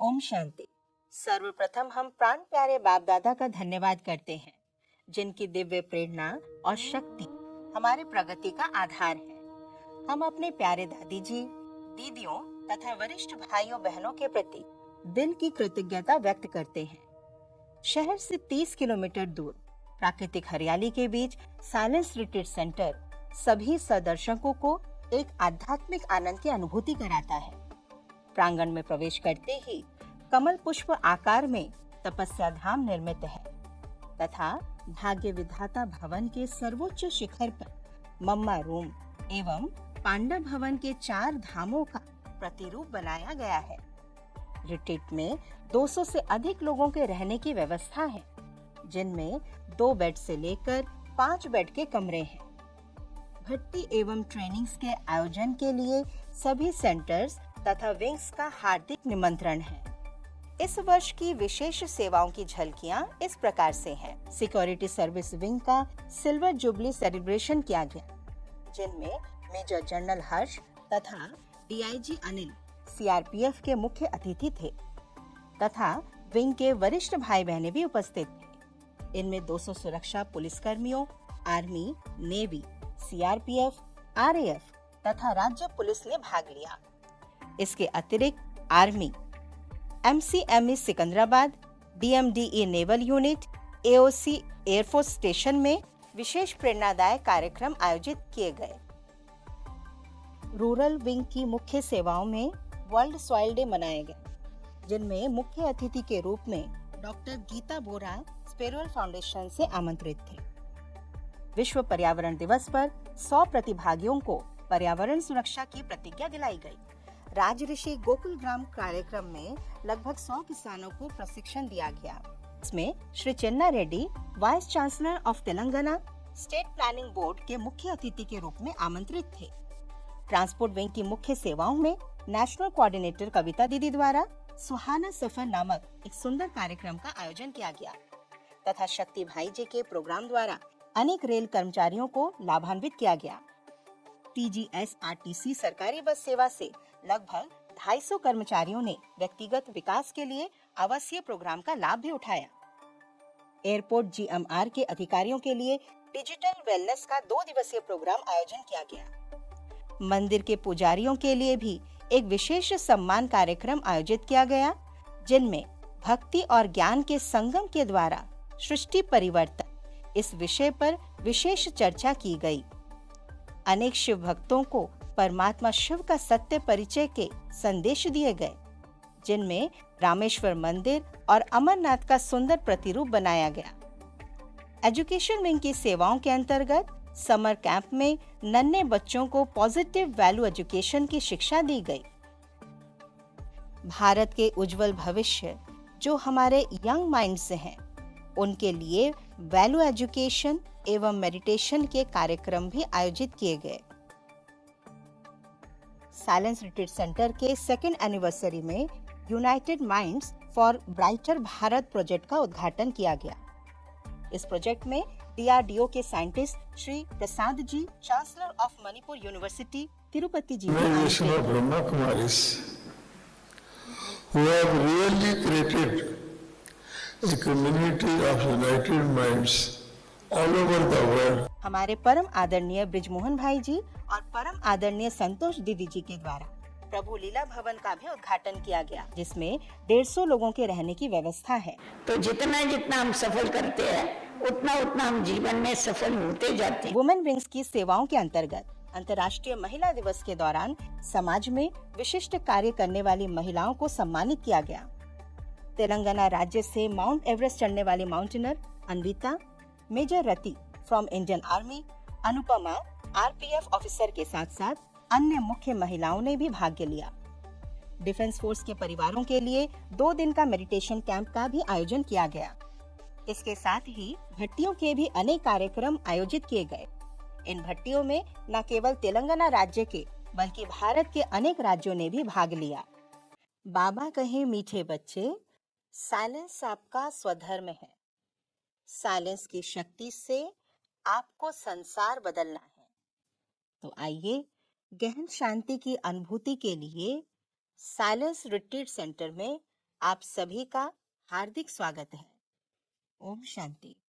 ओम शांति। सर्वप्रथम हम प्राण प्यारे बाप दादा का धन्यवाद करते हैं, जिनकी दिव्य प्रेरणा और शक्ति हमारे प्रगति का आधार है। हम अपने प्यारे दादी जी, दीदियों तथा वरिष्ठ भाइयों बहनों के प्रति दिल की कृतज्ञता व्यक्त करते हैं। शहर से 30 किलोमीटर दूर प्राकृतिक हरियाली के बीच साइलेंस रिट्रीट सेंटर सभी सदर्शकों को एक आध्यात्मिक आनंद की अनुभूति कराता है। प्रांगण में प्रवेश करते ही कमल पुष्प आकार में तपस्या धाम निर्मित है तथा भाग्य विधाता भवन के सर्वोच्च शिखर पर मम्मा रूम एवं पांडव भवन के 4 धामों का प्रतिरूप बनाया गया है। रिट्रीट में 200 से अधिक लोगों के रहने की व्यवस्था है, जिनमें 2 बेड से लेकर 5 बेड के कमरे हैं। भर्ती एवं ट्रेनिंग्स के आयोजन के लिए सभी सेंटर्स तथा विंग्स का हार्दिक निमंत्रण है। इस वर्ष की विशेष सेवाओं की झलकियां इस प्रकार से हैं। सिक्योरिटी सर्विस विंग का सिल्वर जुबली सेलिब्रेशन किया गया, जिनमें मेजर जनरल हर्ष तथा डीआईजी अनिल सीआरपीएफ के मुख्य अतिथि थे तथा विंग के वरिष्ठ भाई बहनें भी उपस्थित थे। इनमें 200 सुरक्षा पुलिसकर्मियों, आर्मी, नेवी, सीआरपीएफ, आरएएफ तथा राज्य पुलिस ने भाग लिया। इसके अतिरिक्त army, MCME Secunderabad, DMDE naval unit, AOC air force station में विशेष प्रेरणादायक कार्यक्रम आयोजित किए गए। रूरल विंग की मुख्य सेवाओं में वर्ल्ड सॉइल डे मनाया गया, जिनमें मुख्य अतिथि के रूप में डॉक्टर गीता बोरा स्पेरुअल फाउंडेशन से आमंत्रित थे। विश्व पर्यावरण दिवस पर 100 प्रतिभागियों को पर्यावरण सुरक्षा की प्रतिज्ञा दिलाई गई। राजऋषि गोकुल ग्राम कार्यक्रम में लगभग 100 किसानों को प्रशिक्षण दिया गया। इसमें श्री चन्ना Reddy, vice chancellor of Telangana state planning board के मुख्य अतिथि के रूप में आमंत्रित थे। ट्रांसपोर्ट विंग की मुख्य सेवाओं में नेशनल कोऑर्डिनेटर कविता दीदी द्वारा सुहाना सफर नामक एक सुंदर कार्यक्रम का आयोजन किया गया तथा शक्ति भाई जी के प्रोग्राम द्वारा अनेक रेल कर्मचारियों को लाभान्वित किया गया। टीजीएसआरटीसी सरकारी बस सेवा से लगभग 250 कर्मचारियों ने व्यक्तिगत विकास के लिए आवासीय प्रोग्राम का लाभ भी उठाया। एयरपोर्ट जीएमआर के अधिकारियों के लिए डिजिटल वेलनेस का 2 दिवसीय प्रोग्राम आयोजन किया गया। मंदिर के पुजारियों के लिए भी एक विशेष सम्मान कार्यक्रम आयोजित किया गया, जिनमें भक्ति और ज्ञान के संगम के द्वारा सृष्टि परिवर्तन इस विषय पर विशेष चर्चा की गई। अनेक शिव भक्तों को परमात्मा शिव का सत्य परिचय के संदेश दिए गए, जिनमें रामेश्वर मंदिर और अमरनाथ का सुंदर प्रतिरूप बनाया गया। एजुकेशन विंग की सेवाओं के अंतर्गत समर कैंप में नन्हे बच्चों को पॉजिटिव वैल्यू एजुकेशन की शिक्षा दी गई। भारत के उज्जवल भविष्य जो हमारे यंग माइंड्स हैं, उनके लिए वैल्यू एजुकेशन एवं मेडिटेशन के कार्यक्रम भी आयोजित किए गए। साइलेंस रिट्रीट सेंटर के 2nd एनिवर्सरी में United Minds for Brighter Bharat project का उद्घाटन किया गया। इस प्रोजेक्ट में डीआरडीओ के scientist Shri Prasad ji, chancellor of Manipur University Tirupati ji, Brahma Kumaris who have really created a community of united minds all over the world. हमारे परम आदरणीय ब्रिजमोहन भाई जी और परम आदरणीय संतोष दीदी जी के द्वारा प्रभु लीला भवन का भी उद्घाटन किया गया, जिसमें 150 लोगों के रहने की व्यवस्था है। तो जितना जितना हम सफल करते हैं, उतना उतना हम जीवन में सफल होते जाते हैं। वुमेन विंग्स की सेवाओं के अंतर्गत अंतर्राष्ट्रीय महिला दिवस के दौरान समाज में विशिष्ट कार्य करने वाली महिलाओं को सम्मानित किया गया। तेलंगाना राज्य से माउंट एवरेस्ट चढ़ने वाली mountaineer Anvita, major Rati from Indian army, Anupama RPF officer के साथ साथ अन्य मुख्य महिलाओं ने भी भाग लिया। डिफेंस फोर्स के परिवारों के लिए 2 दिन का मेडिटेशन कैंप का भी आयोजन किया गया। इसके साथ ही भट्टियों के भी अनेक कार्यक्रम आयोजित किए गए। इन भट्टियों में न केवल तेलंगाना राज्य के बल्कि भारत के अनेक राज्यों ने भी भाग लिया। बाबा कहे मीठे बच्चे, साइलेंस आपका स्वधर्म है। साइलेंस की शक्ति से आपको संसार बदलना है। तो आइए गहन शांति की अनुभूति के लिए साइलेंस रिट्रीट सेंटर में आप सभी का हार्दिक स्वागत है। ओम शांति।